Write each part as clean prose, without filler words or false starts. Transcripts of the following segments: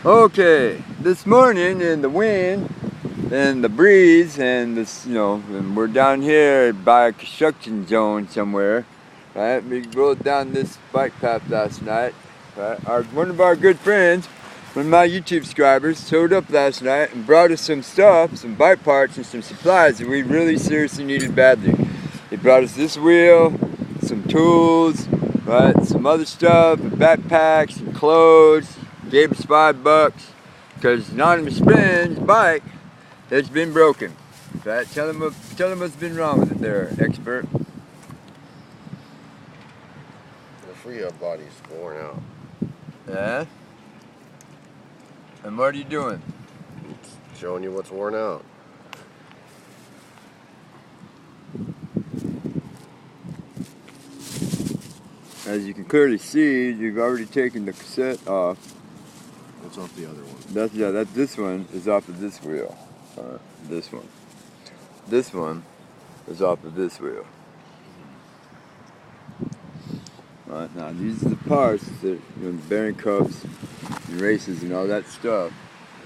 Okay, this morning in the wind and the breeze and this, and we're down here by a construction zone somewhere, right? We rode down this bike path last night, right? One of our good friends, one of my YouTube subscribers, showed up last night and brought us some stuff, some bike parts and some supplies that we really seriously needed badly. He brought us this wheel, some tools, right? Some other stuff, a backpack, some clothes. Gave us $5 because Anonymous Friend's bike has been broken. Right? Tell him what's been wrong with it there, expert. The free-up body's worn out. Yeah? And what are you doing? It's showing you what's worn out. As you can clearly see, you've already taken the cassette off. What's off the other one? This one is off of this wheel. This one. This one is off of this wheel. Right, now these are the parts that, the bearing cups and races and all that stuff.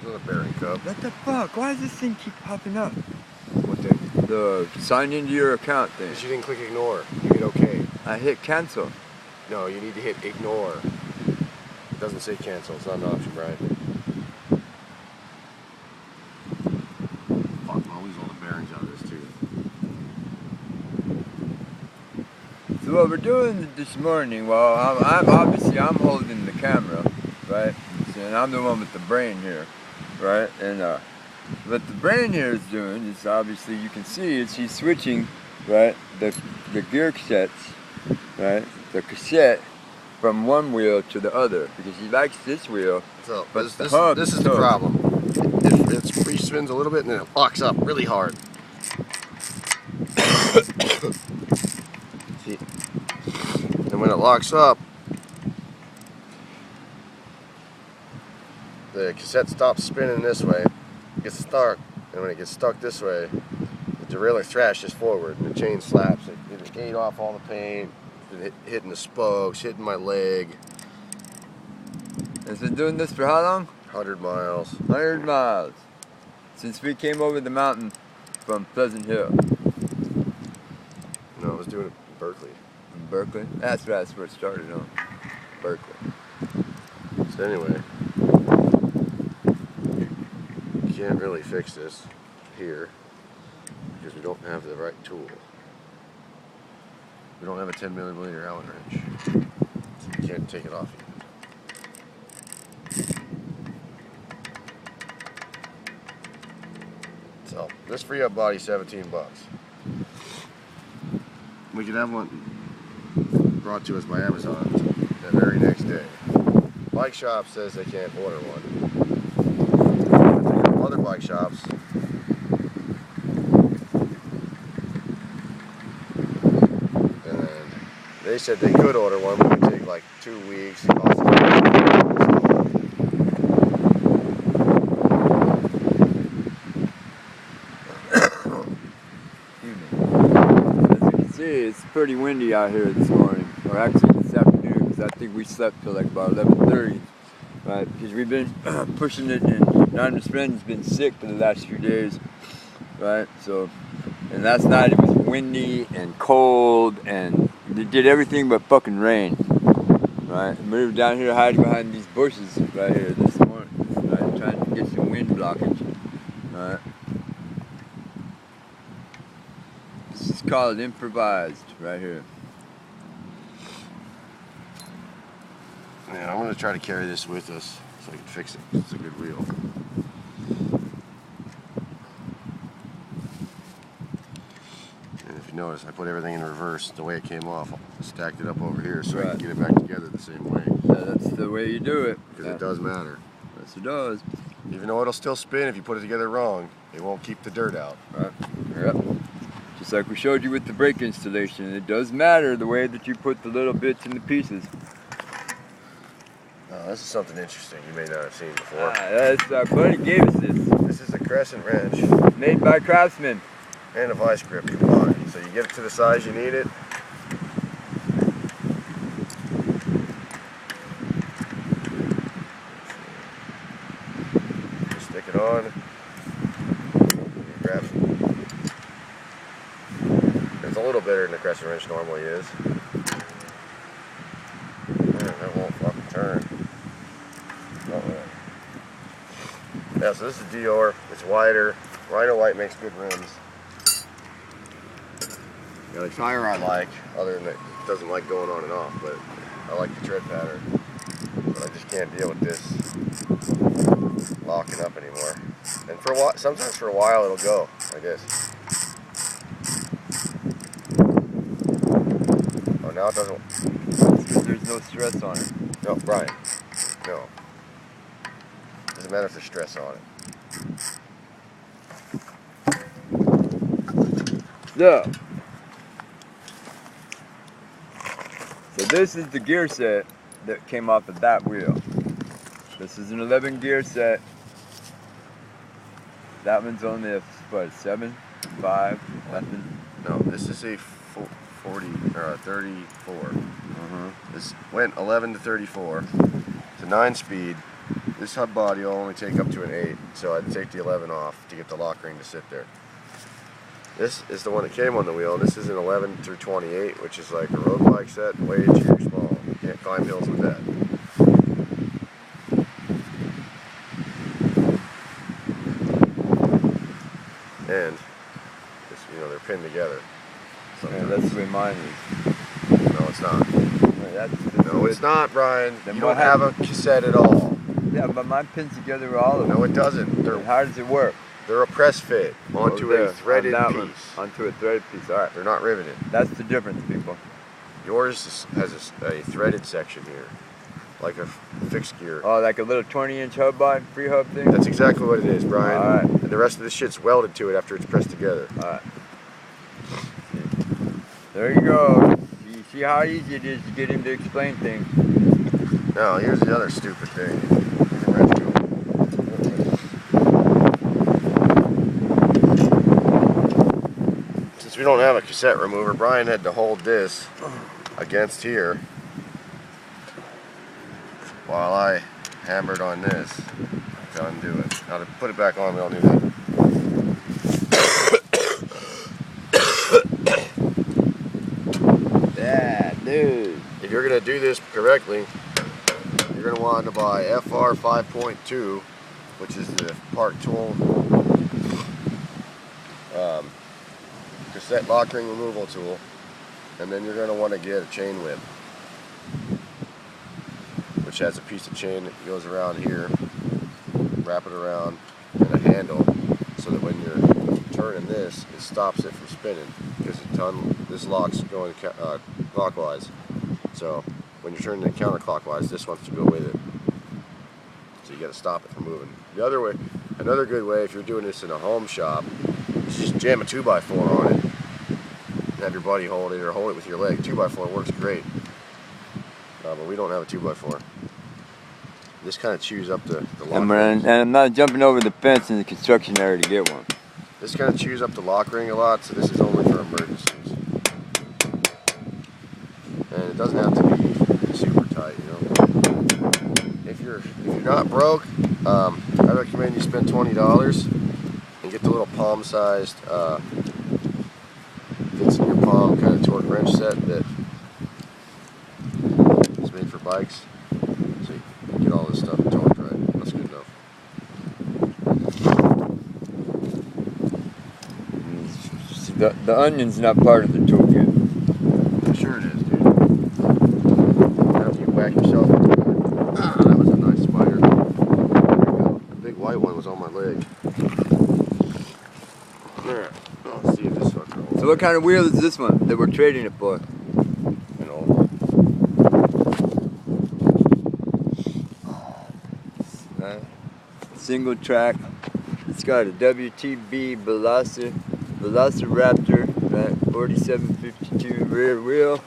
There's not a bearing cup. What the fuck? Why does this thing keep popping up? What thing? The sign into your account thing. Because you didn't click ignore. You hit OK. I hit cancel. No, you need to hit ignore. It doesn't say cancel. It's not an option, Brian. Fuck, I'll lose all the bearings out of this too. So what we're doing this morning, well, I'm holding the camera, right? And I'm the one with the brain here, right? And what the brain here is doing is obviously you can see is he's switching, right? The gear cassettes, right? The cassette from one wheel to the other because he likes this wheel. So but this is the problem. It pre-spins a little bit and then it locks up really hard. See? And when it locks up, the cassette stops spinning this way, gets stuck, and when it gets stuck this way, the derailleur thrashes forward and the chain slaps. It ate off all the paint. Hitting the spokes, hitting my leg. It's been doing this for how long? 100 miles. 100 miles. Since we came over the mountain from Pleasant Hill. No, I was doing it in Berkeley. In Berkeley? That's where it started on. Berkeley. So anyway, you can't really fix this here because we don't have the right tool. We don't have a 10mm Allen wrench, so you can't take it off yet. So this free-up body, $17. We could have one brought to us by Amazon the very next day. Bike shop says they can't order one. Other bike shops. They said they could order one, but it would take like 2 weeks. It costs Excuse me. As you can see, it's pretty windy out here this morning, or actually this afternoon, because I think we slept till like about 11:30, right? Because we've been pushing it, and Anonymous Friend's been sick for the last few days, right? So, and last night it was windy and cold and it did everything but fucking rain, right? And we were down here hiding behind these bushes right here this morning, right? Trying to get some wind blockage, right? This is called improvised right here. Yeah, I'm going to try to carry this with us so I can fix it. It's a good wheel. Notice I put everything in reverse the way it came off. I stacked it up over here so I can get it back together the same way. Yeah, that's the way you do it. Because it does matter. Yes, it does. Even though it'll still spin if you put it together wrong, it won't keep the dirt out. Right. Yep. Just like we showed you with the brake installation, it does matter the way that you put the little bits in the pieces. Oh, this is something interesting you may not have seen before. That's our buddy gave us this. This is a crescent wrench. Made by Craftsman. And a vice grip combined. So you get it to the size you need it. Stick it on. Grab it. It's a little better than the crescent wrench normally is. Man, that won't fucking turn. Oh, yeah, so this is Dior. It's wider. Rhino White makes good rims. You know, the tire I like, other than that, it doesn't like going on and off, but I like the tread pattern. But I just can't deal with this locking up anymore. And for a while, sometimes for a while it'll go, I guess. Oh, now it doesn't. There's no stress on it. No, Brian. No. Doesn't matter if there's stress on it. So this is the gear set that came off of that wheel. This is an 11 gear set. That one's only a what, 7, 5, nothing. No, this is a 40 or a 34. This went 11 to 34. It's a 9-speed. This hub body will only take up to an 8, so I'd take the 11 off to get the lock ring to sit there. This is the one that came on the wheel. This is an 11 through 28, which is like a road bike set, way too small. You can't climb hills with that. And this, you know, they're pinned together. Yeah, that's the way mine is. No, it's not. No, it's not, Brian. Then You what don't have a cassette at all. Yeah, but mine pins together with all of them. No, it doesn't. How does it work? They're a press fit onto a threaded piece. Onto a threaded piece. All right. They're not riveted. That's the difference, people. Yours has a threaded section here, like a fixed gear. Oh, like a little 20-inch hub body, free hub thing? That's exactly what it is, Brian. All right. And the rest of the shit's welded to it after it's pressed together. All right. There you go. You see how easy it is to get him to explain things. Now, here's the other stupid thing. Since we don't have a cassette remover, Brian had to hold this against here while I hammered on this to undo it. Now to put it back on, we don't do that. Yeah, dude. If you're going to do this correctly, you're going to want to buy FR 5.2, which is the Park Tool cassette lock ring removal tool, and then you're going to want to get a chain whip, which has a piece of chain that goes around here, wrap it around, and a handle, so that when you're turning this, it stops it from spinning, because this lock's going clockwise. So when you're turning it counterclockwise, this wants to go with it. So you got to stop it from moving. The other way, another good way, if you're doing this in a home shop, is just jam a 2x4 on it. Have your buddy hold it, or hold it with your leg. 2x4 works great. But we don't have a 2x4. This kind of chews up the lock ring. And I'm not jumping over the fence in the construction area to get one. This kind of chews up the lock ring a lot, so this is only for emergencies. And it doesn't have to be super tight, you know. If you're not broke, I recommend you spend $20 and get the little palm-sized fits in your palm kind of torque wrench set that is made for bikes. So you can get all this stuff torqued right. That's good enough. The onion's not part of the toolkit. Sure it is, dude. Now if you whack yourself with it. Ah, that was a nice spider. There you go. The big white one was on my leg. There. I'll see if this fucker holds. So what kind of wheel is this one that we're trading it for? You know. Single track. It's got a WTB Velociraptor, right? 4752 rear wheel,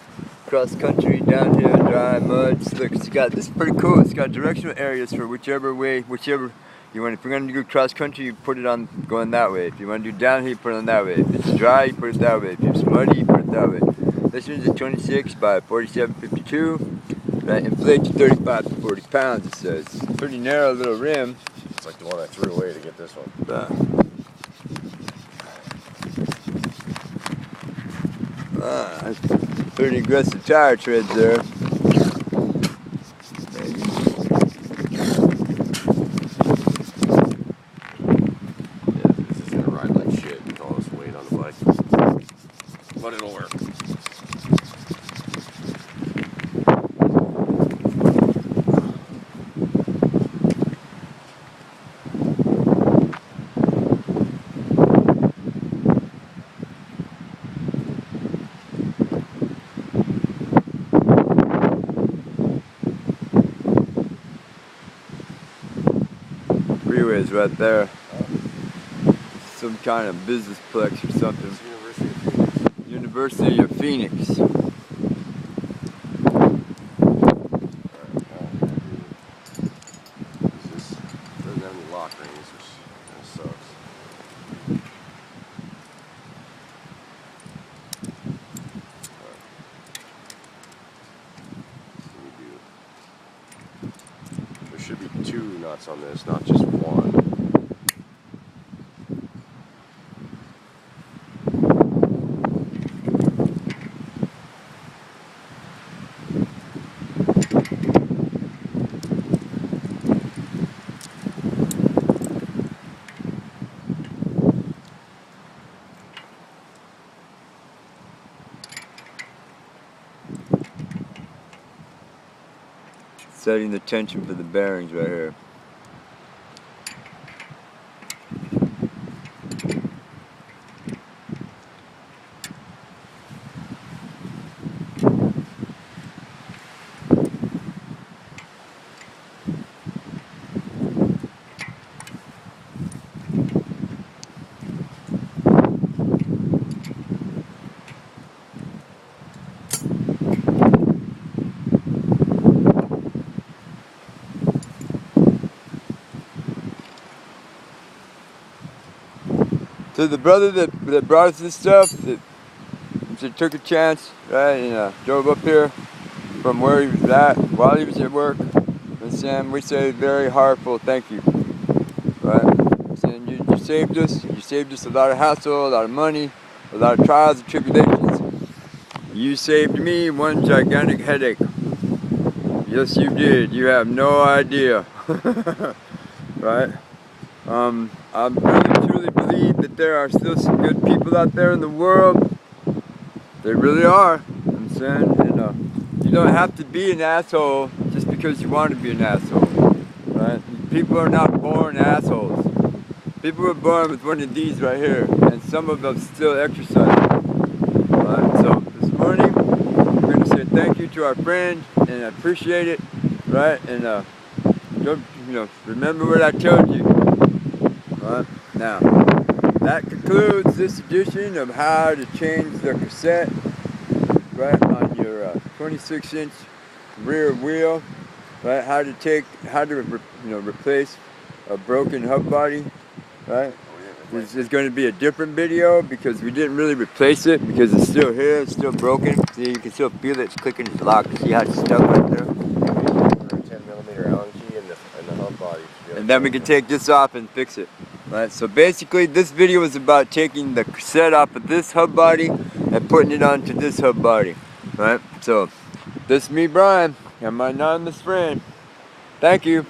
cross country, downhill, dry, mud. Look, this is pretty cool. It's got directional areas for whichever way, whichever you want. If you're gonna do cross country, you put it on going that way. If you want to do downhill, you put it on that way. If it's dry, you put it that way. If it's muddy, you put it that way. This one's a 26 by 4752. Right, inflate to 35 to 40 pounds. It says. It's a pretty narrow little rim. It's like the one I threw away to get this one. That's pretty aggressive tire treads there. This is gonna ride like shit with all this weight on the bike, but it'll work. Freeway's right there. Some kind of business plex or something. University of Phoenix. This doesn't have any lock rings, which kind of sucks. There should be 2 nuts on this, not just 1. Setting the tension for the bearings right here. To the brother that brought us this stuff, that took a chance, right, and drove up here from where he was at while he was at work. And Sam, we say very heartfelt thank you, right? Saying you saved us. You saved us a lot of hassle, a lot of money, a lot of trials and tribulations. You saved me one gigantic headache. Yes, you did. You have no idea, right? I really truly believe that there are still some good people out there in the world. They really are. I'm saying, and you don't have to be an asshole just because you want to be an asshole, right? People are not born assholes. People are born with one of these right here, and some of them still exercise. Right? So this morning, we're going to say thank you to our friend, and I appreciate it, right? And don't, remember what I told you. Right? Now, that concludes this edition of how to change the cassette, right, on your 26-inch rear wheel, right? How to replace a broken hub body, right? This is going to be a different video because we didn't really replace it because it's still here, it's still broken. See, you can still feel it, it's clicking, it's locked. See how it's stuck right there? 10mm Allen key in the hub body. And then we can take this off and fix it. Right, so basically this video is about taking the cassette off of this hub body and putting it onto this hub body. Right, so this is me, Brian, and my anonymous friend. Thank you.